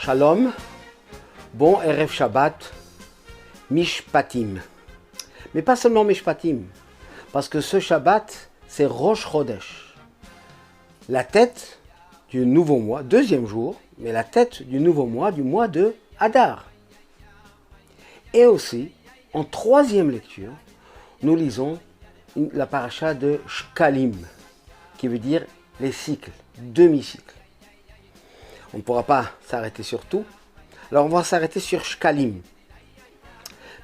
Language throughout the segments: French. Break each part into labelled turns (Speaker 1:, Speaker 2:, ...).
Speaker 1: Shalom, bon Erev Shabbat, Mishpatim. Mais pas seulement Mishpatim, parce que ce Shabbat, c'est Rosh Chodesh. La tête du nouveau mois, deuxième jour, mais la tête du nouveau mois, du mois de Hadar. Et aussi, en troisième lecture, nous lisons la paracha de Shkalim, qui veut dire les cycles, demi-cycles. On ne pourra pas s'arrêter sur tout, alors on va s'arrêter sur Shkalim.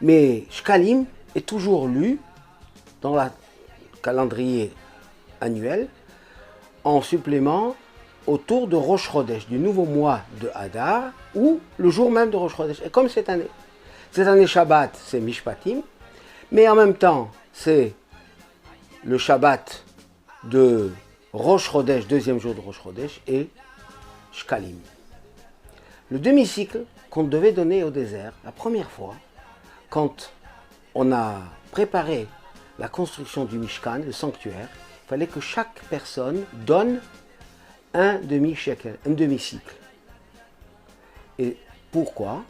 Speaker 1: Mais Shkalim est toujours lu dans le calendrier annuel en supplément autour de Rosh Chodesh, du nouveau mois de Hadar, ou le jour même de Rosh Chodesh. Et comme cette année Shabbat, c'est Mishpatim, mais en même temps, c'est le Shabbat de Rosh Chodesh, deuxième jour de Rosh Chodesh, et Shkalim. Le demi-cycle qu'on devait donner au désert, la première fois, quand on a préparé la construction du Mishkan, le sanctuaire, il fallait que chaque personne donne un demi-shekel, un demi-cycle. Et pourquoi?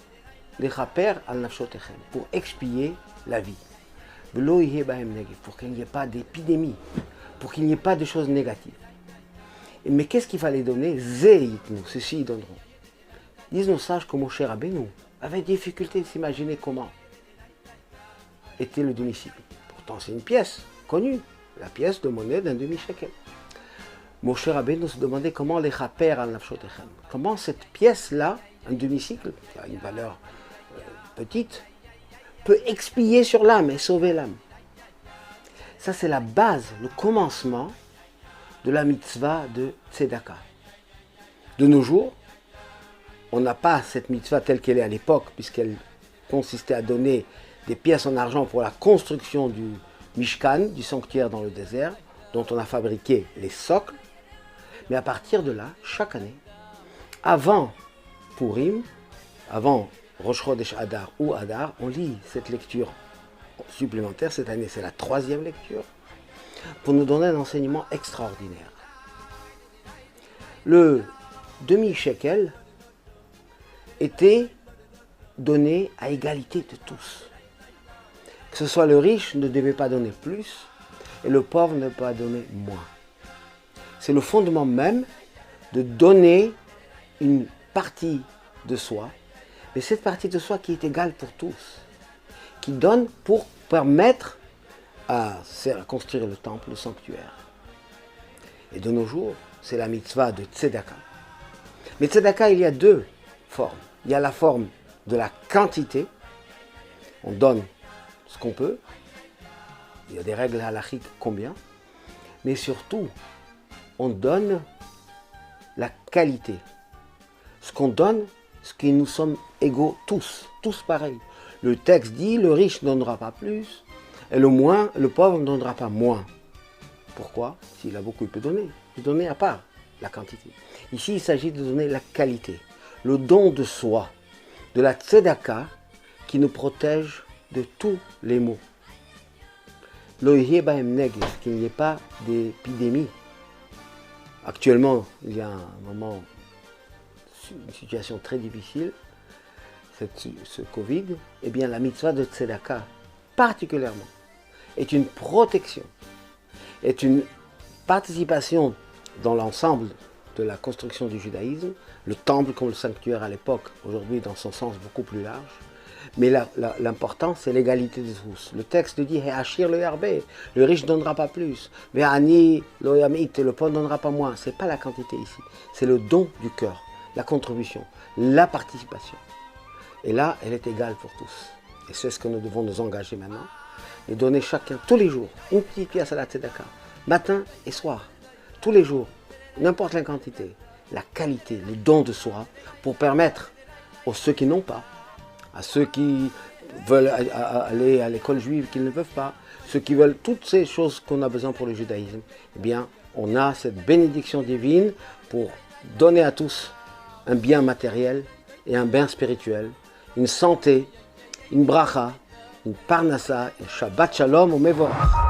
Speaker 1: Les chaper al nafshotechem, pour expier la vie. Pour qu'il n'y ait pas d'épidémie, pour qu'il n'y ait pas de choses négatives. Mais qu'est-ce qu'il fallait donner? Zeitnu, ceci ils donneront. Disent nos sages que Moshe Rabbeinu avait difficulté de s'imaginer comment était le demi-cycle. Pourtant c'est une pièce connue, la pièce de monnaie d'un demi-shekel. Moshe Rabbeinu se demandait comment les chaper al nafshotechem, comment cette pièce-là, un demi-cycle, qui a une valeur petite, peut expier sur l'âme et sauver l'âme. Ça c'est la base, le commencement de la mitzvah de Tzedaka. De nos jours, on n'a pas cette mitzvah telle qu'elle est à l'époque, puisqu'elle consistait à donner des pièces en argent pour la construction du Mishkan, du sanctuaire dans le désert, dont on a fabriqué les socles. Mais à partir de là, chaque année, avant Purim, avant Rosh Chodesh Hadar ou Hadar, on lit cette lecture supplémentaire. Cette année, c'est la troisième lecture, pour nous donner un enseignement extraordinaire. Le demi-shekel était donné à égalité de tous. Que ce soit le riche ne devait pas donner plus et le pauvre ne devait pas donner moins. C'est le fondement même de donner une partie de soi, mais cette partie de soi qui est égale pour tous, qui donne pour permettre à construire le temple, le sanctuaire. Et de nos jours, c'est la mitzvah de Tzedaka. Mais Tzedaka, il y a deux formes. Il y a la forme de la quantité, on donne ce qu'on peut, il y a des règles halachiques combien, mais surtout, on donne la qualité. Ce qu'on donne, ce qui nous sommes égaux tous pareils. Le texte dit, le riche ne donnera pas plus, et le pauvre ne donnera pas moins. Pourquoi? S'il a beaucoup, il peut donner. Il peut donner à part la quantité. Ici, il s'agit de donner la qualité, le don de soi, de la tzedaka qui nous protège de tous les maux. Loïhe bahem neged, qu'il n'y ait pas d'épidémie. Actuellement, il y a un moment, une situation très difficile, ce Covid, eh bien la mitzvah de tzedaka, particulièrement, est une protection, est une participation dans l'ensemble de la construction du judaïsme, le temple comme le sanctuaire à l'époque, aujourd'hui dans son sens beaucoup plus large, mais l'important c'est l'égalité de tous. Le texte dit « Hachir le yarbe », le riche ne donnera pas plus, « Ve'ani lo yamit », le pauvre ne donnera pas moins. Ce n'est pas la quantité ici, c'est le don du cœur, la contribution, la participation. Et là, elle est égale pour tous. Et c'est ce que nous devons nous engager maintenant, de donner chacun, tous les jours, une petite pièce à la tzedaka, matin et soir, tous les jours, n'importe la quantité, la qualité, le don de soi, pour permettre aux ceux qui n'ont pas, à ceux qui veulent aller à l'école juive, qu'ils ne peuvent pas, ceux qui veulent toutes ces choses qu'on a besoin pour le judaïsme, eh bien, on a cette bénédiction divine pour donner à tous un bien matériel et un bien spirituel, une santé, une bracha, une parnassa, une Shabbat Shalom ou Mevorach.